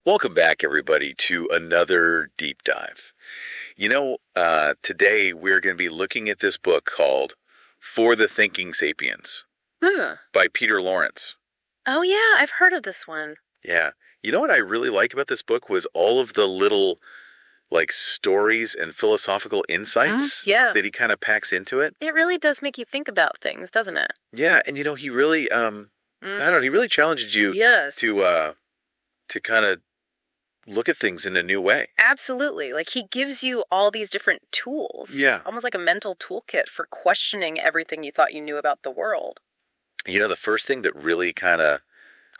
Welcome back, everybody, to another deep dive. Today we're going to be looking at this book called For the Thinking Sapiens by Peter Lawrence. Oh, yeah, I've heard of this one. Yeah. You know what I really like about this book was all of the little, stories and philosophical insights that he kind of packs into it. It really does make you think about things, doesn't it? Yeah, and he really, I don't know, he really challenges you to kind of look at things in a new way. Absolutely. Like, he gives you all these different tools. Yeah. Almost like a mental toolkit for questioning everything you thought you knew about the world. The first thing that really kind of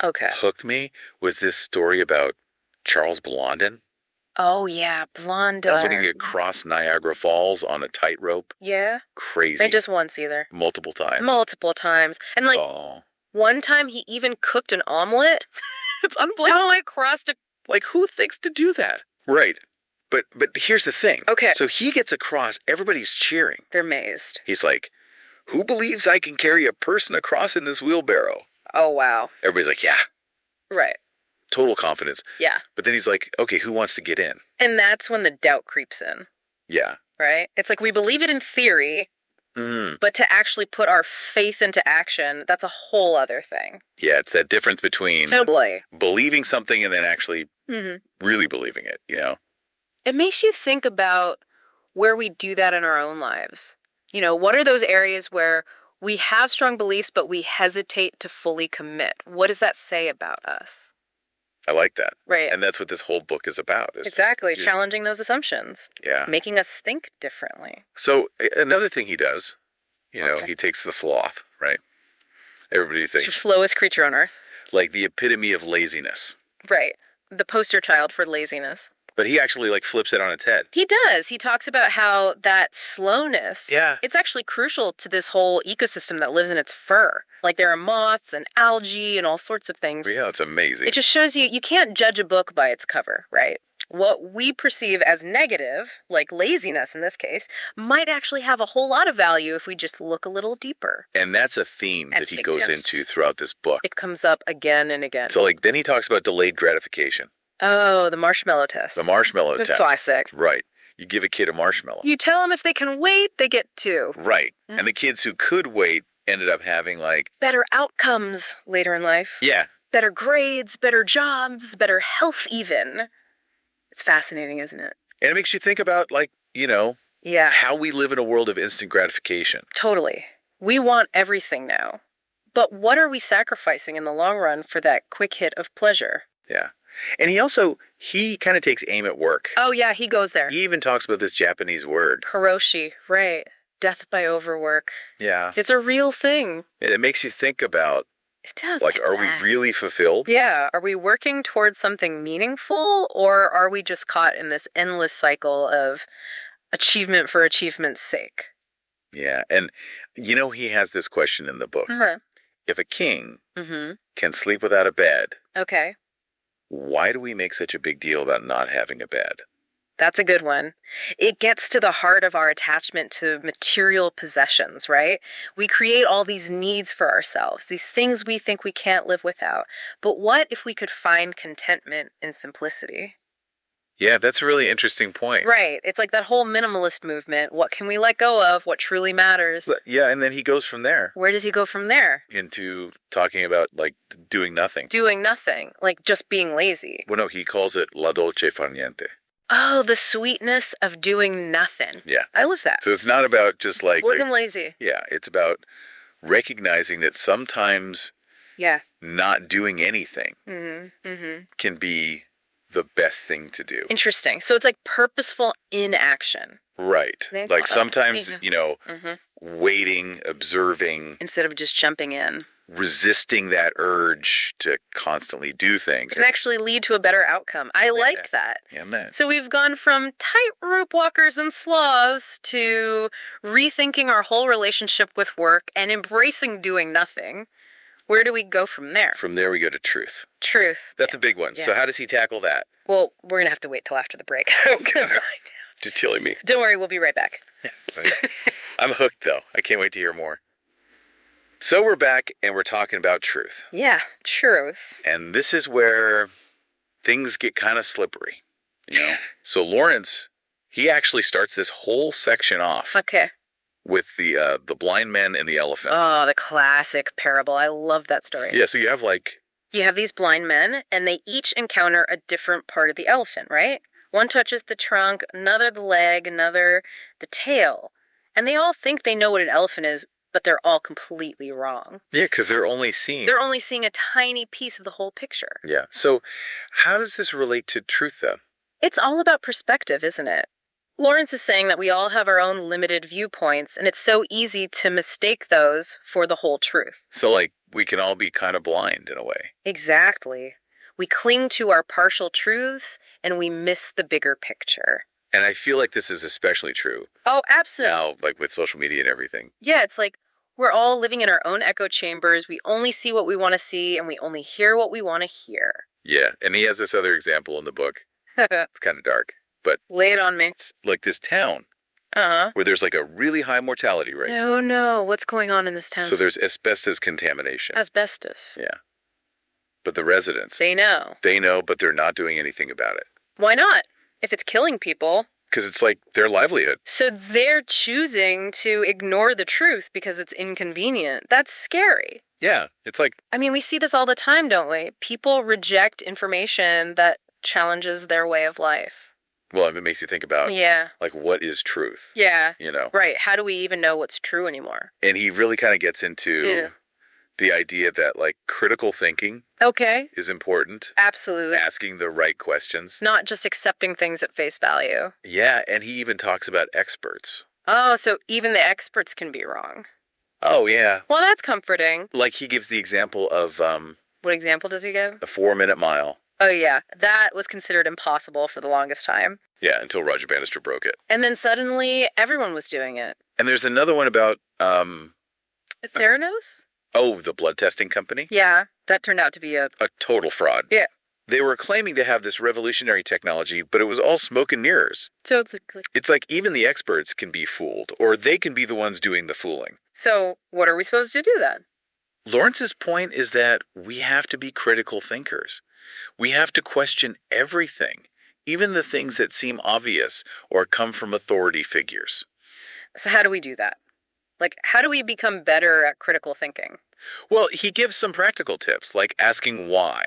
hooked me was this story about Charles Blondin. Oh, yeah, Blondin. Putting across Niagara Falls on a tightrope. Yeah. Crazy. Not just once either. Multiple times. And, one time he even cooked an omelet. It's unbelievable. Who thinks to do that? Right. But here's the thing. Okay. So he gets across, everybody's cheering. They're amazed. He's like, who believes I can carry a person across in this wheelbarrow? Oh, wow. Everybody's like, yeah. Right. Total confidence. Yeah. But then he's like, okay, who wants to get in? And that's when the doubt creeps in. Yeah. Right? It's like we believe it in theory, but to actually put our faith into action, that's a whole other thing. Yeah, it's that difference between believing something and then actually really believing it, It makes you think about where we do that in our own lives. What are those areas where we have strong beliefs, but we hesitate to fully commit? What does that say about us? I like that. Right. And that's what this whole book is about. Exactly. Challenging those assumptions. Yeah. Making us think differently. So another thing he does, he takes the sloth, right? Everybody thinks. It's the slowest creature on earth. Like the epitome of laziness. Right. The poster child for laziness. But he actually flips it on its head. He does. He talks about how that slowness, yeah, it's actually crucial to this whole ecosystem that lives in its fur. Like there are moths and algae and all sorts of things. Yeah, it's amazing. It just shows you can't judge a book by its cover, right? What we perceive as negative, like laziness in this case, might actually have a whole lot of value if we just look a little deeper. And that's a theme that he goes into throughout this book. It comes up again and again. So then he talks about delayed gratification. Oh, the marshmallow test. The marshmallow test. Classic. Right. You give a kid a marshmallow. You tell them if they can wait, they get 2. Right. And the kids who could wait ended up having better outcomes later in life. Yeah. Better grades, better jobs, better health even. It's fascinating, isn't it? And it makes you think about how we live in a world of instant gratification. Totally. We want everything now. But what are we sacrificing in the long run for that quick hit of pleasure? Yeah. And he kind of takes aim at work. Oh, yeah, he goes there. He even talks about this Japanese word. Karoshi, right. Death by overwork. Yeah. It's a real thing. And it makes you think about, it does. Are we really fulfilled? Yeah. Are we working towards something meaningful, or are we just caught in this endless cycle of achievement for achievement's sake? Yeah. And, he has this question in the book. Mm-hmm. If a king can sleep without a bed. Okay. Why do we make such a big deal about not having a bed? That's a good one. It gets to the heart of our attachment to material possessions, right? We create all these needs for ourselves, these things we think we can't live without. But what if we could find contentment in simplicity? Yeah, that's a really interesting point. Right. It's like that whole minimalist movement. What can we let go of? What truly matters? Yeah, and then he goes from there. Where does he go from there? Into talking about, doing nothing. Doing nothing. Just being lazy. Well, no, he calls it la dolce far niente. Oh, the sweetness of doing nothing. Yeah. I love that. So it's not about just working lazy. Yeah, it's about recognizing that sometimes not doing anything can be the best thing to do. Interesting. So it's purposeful inaction. Right. Sometimes, waiting, observing. Instead of just jumping in. Resisting that urge to constantly do things. Can actually lead to a better outcome. I like that. Yeah, man. So we've gone from tightrope walkers and sloths to rethinking our whole relationship with work and embracing doing nothing. Where do we go from there? From there, we go to truth. Truth. That's a big one. Yeah. So how does he tackle that? Well, we're going to have to wait till after the break. Okay. Just killing me. Don't worry, we'll be right back. Yeah. I'm hooked, though. I can't wait to hear more. So we're back, and we're talking about truth. Yeah, truth. And this is where things get kind of slippery, you know? So Lawrence, he actually starts this whole section off. Okay. With the blind man and the elephant. Oh, the classic parable. I love that story. Yeah, so you have these blind men, and they each encounter a different part of the elephant, right? One touches the trunk, another the leg, another the tail. And they all think they know what an elephant is, but they're all completely wrong. Yeah, because they're only seeing a tiny piece of the whole picture. Yeah. So how does this relate to truth, then? It's all about perspective, isn't it? Lawrence is saying that we all have our own limited viewpoints, and it's so easy to mistake those for the whole truth. So, like, we can all be kind of blind in a way. Exactly. We cling to our partial truths, and we miss the bigger picture. And I feel like this is especially true. Oh, absolutely. Now, like with social media and everything. Yeah, it's like we're all living in our own echo chambers. We only see what we want to see, and we only hear what we want to hear. Yeah, and he has this other example in the book. It's kind of dark. But lay it on me. It's like this town where there's like a really high mortality rate. Oh, no. What's going on in this town? So there's asbestos contamination. Asbestos? Yeah. But the residents. They know. They know, but they're not doing anything about it. Why not? If it's killing people. Because it's like their livelihood. So they're choosing to ignore the truth because it's inconvenient. That's scary. Yeah. It's like. I mean, we see this all the time, don't we? People reject information that challenges their way of life. Well, it makes you think about, like, what is truth? Yeah. You know? Right. How do we even know what's true anymore? And he really kind of gets into the idea that, like, critical thinking is important. Absolutely. Asking the right questions. Not just accepting things at face value. Yeah, and he even talks about experts. Oh, so even the experts can be wrong. Oh, yeah. Well, that's comforting. Like, he gives the example of... what example does he give? A 4-minute mile. Oh, yeah. That was considered impossible for the longest time. Yeah, until Roger Bannister broke it. And then suddenly, everyone was doing it. And there's another one about... Theranos? Oh, the blood testing company? Yeah, that turned out to be a total fraud. Yeah. They were claiming to have this revolutionary technology, but it was all smoke and mirrors. So it's like even the experts can be fooled, or they can be the ones doing the fooling. So what are we supposed to do then? Lawrence's point is that we have to be critical thinkers. We have to question everything, even the things that seem obvious or come from authority figures. So how do we do that? Like, how do we become better at critical thinking? Well, he gives some practical tips, like asking why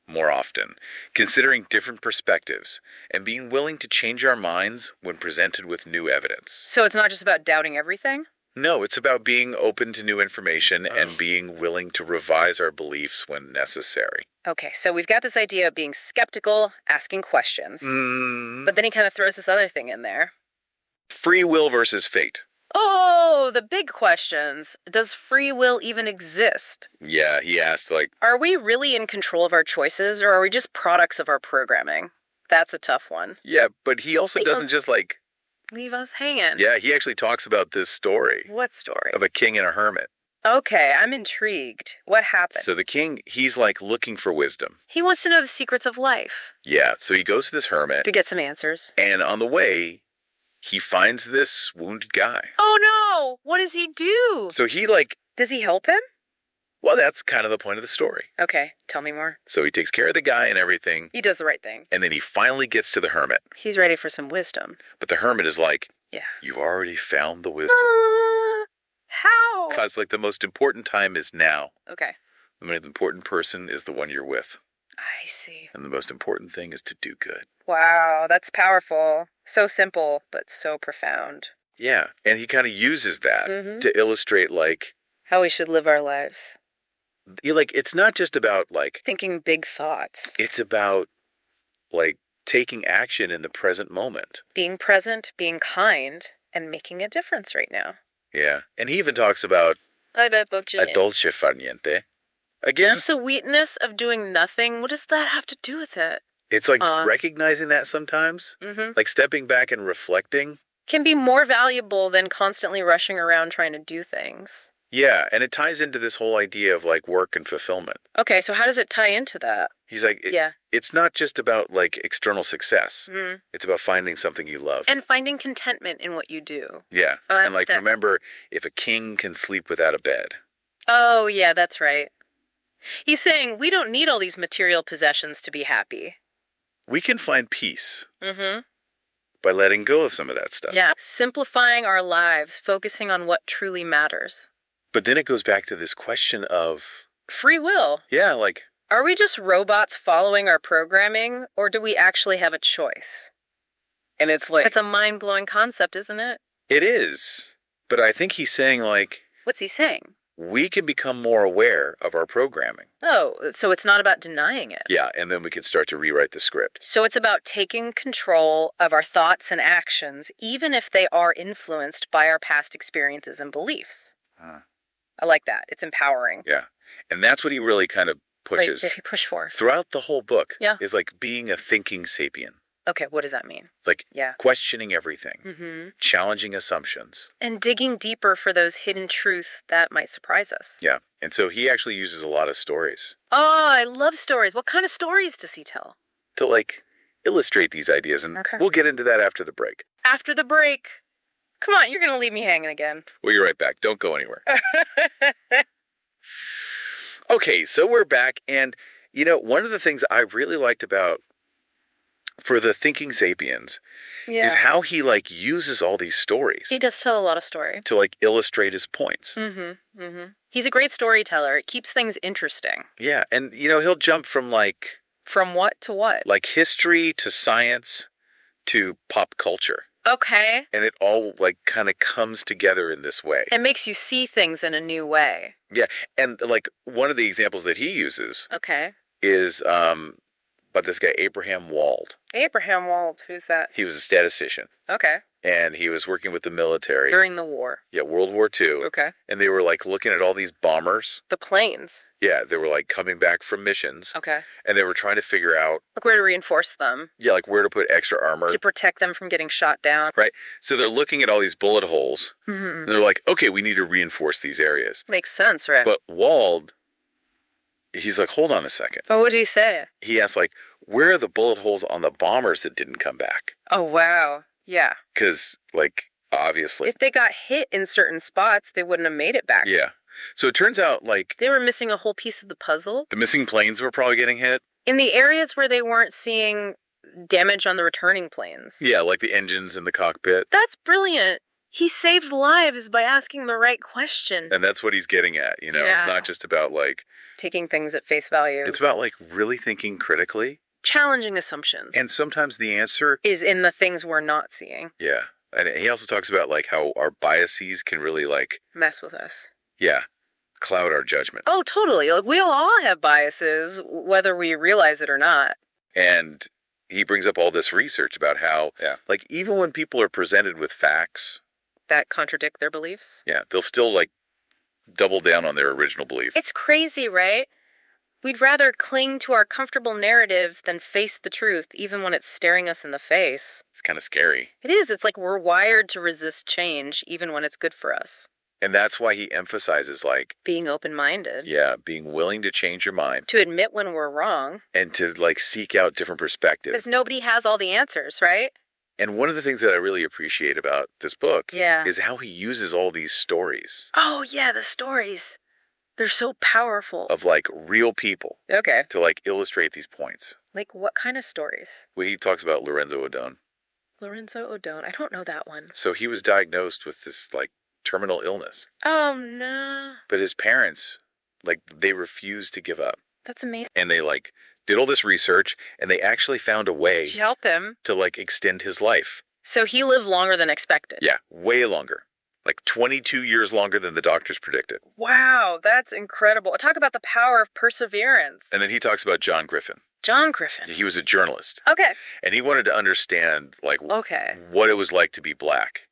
more often, considering different perspectives, and being willing to change our minds when presented with new evidence. So it's not just about doubting everything? No, it's about being open to new information and being willing to revise our beliefs when necessary. Okay, so we've got this idea of being skeptical, asking questions. But then he kind of throws this other thing in there. Free will versus fate. Oh, the big questions. Does free will even exist? Yeah, he asked, like... Are we really in control of our choices, or are we just products of our programming? That's a tough one. Yeah, but he also doesn't just, like... leave us hanging. Yeah, he actually talks about this story. What story? Of a king and a hermit. Okay, I'm intrigued. What happened? So the king, he's like looking for wisdom. He wants to know the secrets of life. Yeah, so he goes to this hermit. To get some answers. And on the way, he finds this wounded guy. Oh no! What does he do? So he like... Does he help him? Well, that's kind of the point of the story. Okay, tell me more. So he takes care of the guy and everything. He does the right thing. And then he finally gets to the hermit. He's ready for some wisdom. But the hermit is like, yeah, you've already found the wisdom. How? Because, like, the most important time is now. Okay. The most important person is the one you're with. I see. And the most important thing is to do good. Wow, that's powerful. So simple, but so profound. Yeah, and he kind of uses that to illustrate, like... how we should live our lives. Like, it's not just about, like... thinking big thoughts. It's about, like, taking action in the present moment. Being present, being kind, and making a difference right now. Yeah, and he even talks about... a dolce far niente. Again? Sweetness of doing nothing, what does that have to do with it? It's like recognizing that sometimes. Like stepping back and reflecting. Can be more valuable than constantly rushing around trying to do things. Yeah, and it ties into this whole idea of, like, work and fulfillment. Okay, so how does it tie into that? He's like, it's not just about, like, external success. It's about finding something you love. And finding contentment in what you do. Yeah, and, like, remember, if a king can sleep without a bed. Oh, yeah, that's right. He's saying we don't need all these material possessions to be happy. we can find peace Mm-hmm. by letting go of some of that stuff. Yeah. Simplifying our lives, focusing on what truly matters. But then it goes back to this question of, Free will. yeah, like, Are we just robots following our programming, or do we actually have a choice? and it's like, It's a mind-blowing concept, isn't it? it is. But I think he's saying, like, What's he saying? we can become more aware of our programming. Oh, so it's not about denying it. Yeah, and then we can start to rewrite the script. So it's about taking control of our thoughts and actions, even if they are influenced by our past experiences and beliefs. Huh. I like that. It's empowering. Yeah. And that's what he really kind of pushes Like, if you push for. throughout the whole book. Yeah. Is like being a thinking sapien. Okay, what does that mean? Like Yeah. questioning everything, Mm-hmm. challenging assumptions. And digging deeper for those hidden truths that might surprise us. Yeah. And so he actually uses a lot of stories Oh, I love stories. What kind of stories does he tell? to like illustrate these ideas. And Okay. we'll get into that after the break. After the break. Come on, you're going to leave me hanging again. We'll be right back. Don't go anywhere. Okay, so we're back. And, you know, one of the things I really liked about for the Thinking Sapiens is how he like uses all these stories He does tell a lot of story. to like illustrate his points. Mm-hmm. Mm-hmm. He's a great storyteller. It keeps things interesting. Yeah, and you know, he'll jump from like From what to what? history to science to pop culture. Okay. And it all like kind of comes together in this way. It makes you see things in a new way. Yeah, and like one of the examples that he uses Okay. is about this guy Abraham Wald. Abraham Wald, who's that? He was a statistician Okay. and he was working with the military. During the war. Yeah, World War II. Okay. And they were like looking at all these bombers. The planes. Yeah, they were like coming back from missions. Okay. And they were trying to figure out, Like where to reinforce them. yeah, like where to put extra armor. To protect them from getting shot down. Right. So they're looking at all these bullet holes. Mm-hmm. And they're like, okay, we need to reinforce these areas. Makes sense, right? But Wald, he's like, hold on a second. But what did he say? He asked, like, where are the bullet holes on the bombers that didn't come back? Oh, wow. Yeah. Because, like, obviously. If they got hit in certain spots, they wouldn't have made it back. Yeah. So it turns out, like, They were missing a whole piece of the puzzle. the missing planes were probably getting hit. In the areas where they weren't seeing damage on the returning planes. Yeah, like the engines in the cockpit. That's brilliant. He saved lives by asking the right question. And that's what he's getting at, you know? Yeah. It's not just about, like, Taking things at face value. it's about, like, really thinking critically. Challenging assumptions. And sometimes the answer, Is in the things we're not seeing. yeah. And he also talks about, like, how our biases can really, like, Mess with us. yeah, cloud our judgment. Oh, totally. Like, we'll all have biases, whether we realize it or not. And he brings up all this research about how, like, even when people are presented with facts, That contradict their beliefs. yeah, they'll still, like, double down on their original belief. It's crazy, right? We'd rather cling to our comfortable narratives than face the truth, even when it's staring us in the face. It's kind of scary. It is. It's like we're wired to resist change, even when it's good for us. And that's why he emphasizes, like, Being open-minded. yeah, being willing to change your mind To admit when we're wrong. and to, like, seek out different perspectives. Because nobody has all the answers, right? And one of the things that I really appreciate about this book Yeah. is how he uses all these stories Oh, yeah, the stories. They're so powerful. of, like, real people Okay. to, like, illustrate these points. Like what kind of stories? Well, he talks about Lorenzo Odone. Lorenzo Odone. I don't know that one. So he was diagnosed with this, like, terminal illness. Oh, no. But his parents, like, they refused to give up. That's amazing. And they, like, did all this research, and they actually found a way Did you help him? to, like, extend his life. So he lived longer than expected. Yeah, way longer. Like 22 years longer than the doctors predicted. Wow, that's incredible. Talk about the power of perseverance. And then he talks about John Griffin. John Griffin. He was a journalist, Okay. and he wanted to understand, like, Okay. what it was like to be black.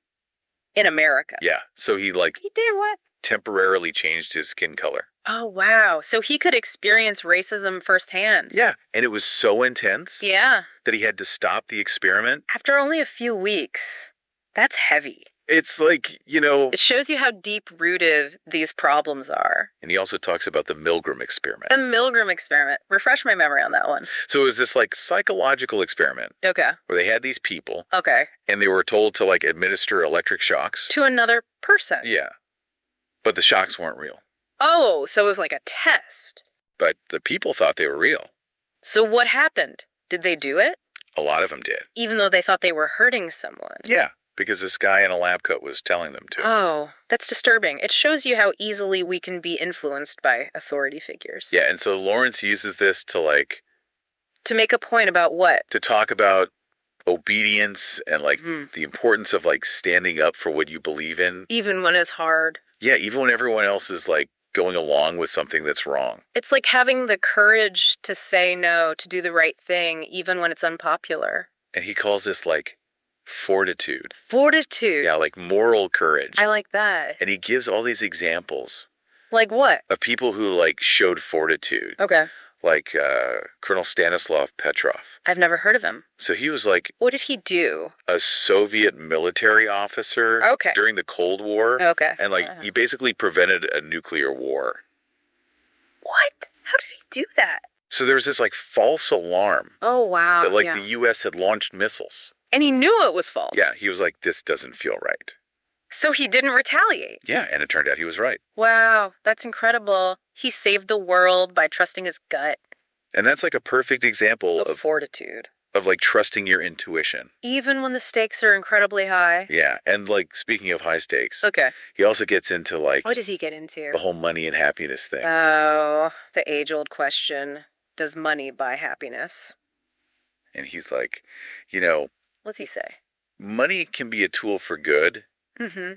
In America. Yeah, so he, like, He did what? temporarily changed his skin color. Oh, wow. So he could experience racism firsthand. Yeah, and it was so intense Yeah. that he had to stop the experiment. After only a few weeks. That's heavy. It's like, you know, It shows you how deep-rooted these problems are. and he also talks about the Milgram experiment. The Milgram experiment. Refresh my memory on that one. So it was this, like, psychological experiment Okay. where they had these people, Okay. and they were told to, like, administer electric shocks. To another person. Yeah, but the shocks weren't real. Oh, so it was like a test. But the people thought they were real. So what happened? Did they do it? A lot of them did. Even though they thought they were hurting someone. Yeah, because this guy in a lab coat was telling them to. Oh, that's disturbing. It shows you how easily we can be influenced by authority figures. Yeah, and so Lawrence uses this to To make a point about what? to talk about obedience and the importance of standing up for what you believe in. Even when it's hard. Yeah, even when everyone else is going along with something that's wrong. It's like having the courage to say no, to do the right thing, even when it's unpopular. And he calls this fortitude. Fortitude. Yeah, moral courage. I like that. And he gives all these examples Like what? of people who showed fortitude. Okay. Like Colonel Stanislav Petrov. I've never heard of him. So he was What did he do? a Soviet military officer Okay. during the Cold War. Okay. And he basically prevented a nuclear war. What? How did he do that? So there was this false alarm Oh, wow. that yeah. the US had launched missiles. And he knew it was false. Yeah, he was like, this doesn't feel right. So he didn't retaliate. Yeah, and it turned out he was right. Wow, that's incredible. He saved the world by trusting his gut. And that's a perfect example Of fortitude. of trusting your intuition. Even when the stakes are incredibly high. Yeah, and speaking of high stakes, Okay. he also gets into What does he get into? the whole money and happiness thing. Oh, the age-old question. Does money buy happiness? And he's What's he say? money can be a tool for good, Mm-hmm.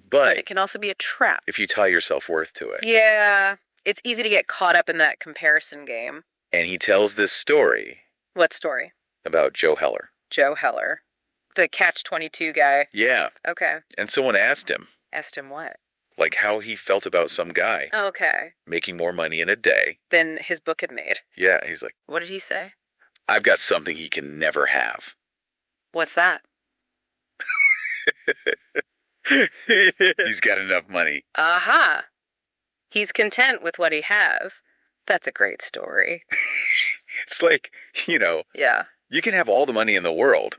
but It can also be a trap. if you tie your self-worth to it. Yeah. It's easy to get caught up in that comparison game. And he tells this story What story? about Joe Heller. Joe Heller. The Catch-22 guy. Yeah, Okay. and someone asked him, Asked him what? how he felt about some guy Okay. making more money in a day. Then his book had made. Yeah, he's like, What did he say? I've got something he can never have. What's that? He's got enough money. Aha. He's content with what he has. That's a great story. It's Yeah. you can have all the money in the world,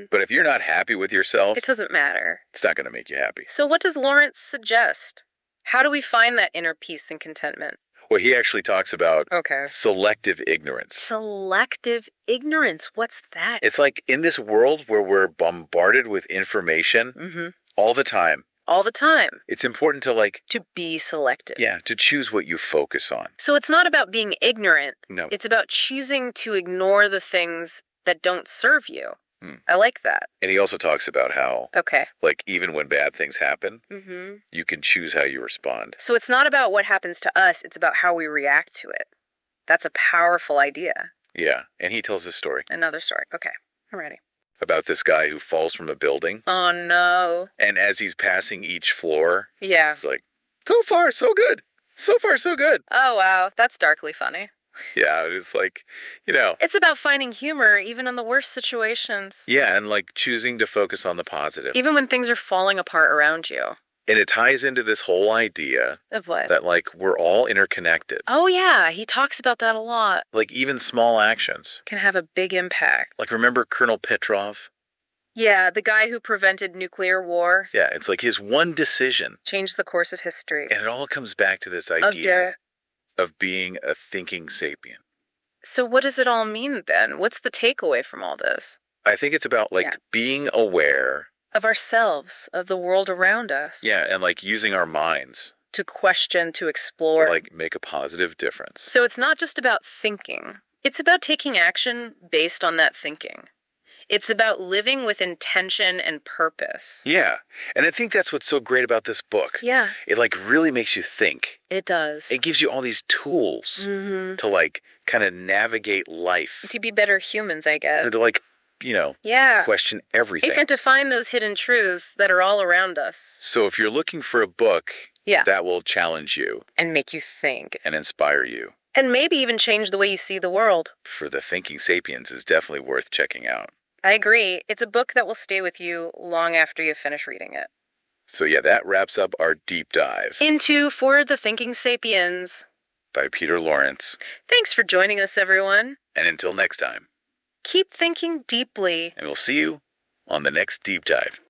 but if you're not happy with yourself, It doesn't matter. it's not going to make you happy. So what does Lawrence suggest? How do we find that inner peace and contentment? Well, he actually talks about Okay. selective ignorance. Selective ignorance. What's that? It's in this world where we're bombarded with information all the time, All the time. it's important to To be selective. to choose what you focus on. So it's not about being ignorant. No. It's about choosing to ignore the things that don't serve you. Hmm. I like that. And he also talks about how, Okay. even when bad things happen, you can choose how you respond. So it's not about what happens to us, it's about how we react to it. That's a powerful idea. Yeah. And he tells this story Another story. Okay. I'm ready. about this guy who falls from a building. Oh, no. And as he's passing each floor, Yeah. he's like, so far, so good. So far, so good. Oh, wow. That's darkly funny. Yeah, it's It's about finding humor even in the worst situations. yeah, and choosing to focus on the positive. Even when things are falling apart around you. And it ties into this whole idea Of what? that we're all interconnected. Oh, yeah. He talks about that a lot. Even small actions. Can have a big impact. Remember Colonel Petrov? Yeah, the guy who prevented nuclear war. Yeah, it's his one decision. Changed the course of history. And it all comes back to this Of idea of being a thinking sapien. So what does it all mean then? What's the takeaway from all this? I think it's about Yeah. being aware. Of ourselves, of the world around us. Yeah, and using our minds To question, to explore. to make a positive difference. So it's not just about thinking. It's about taking action based on that thinking. It's about living with intention and purpose. Yeah, and I think that's what's so great about this book. Yeah, It really makes you think. it does. It gives you all these tools to kind of navigate life. To be better humans, I guess. And to Yeah. question everything. And to find those hidden truths that are all around us. So if you're looking for a book Yeah. that will challenge you And make you think. and inspire you, And maybe even change the way you see the world. For the Thinking Sapiens is definitely worth checking out. I agree. It's a book that will stay with you long after you finish reading it. So yeah, that wraps up our deep dive Into For the Thinking Sapiens. by Peter Lawrence. Thanks for joining us, everyone. And until next time, Keep thinking deeply. and we'll see you on the next deep dive.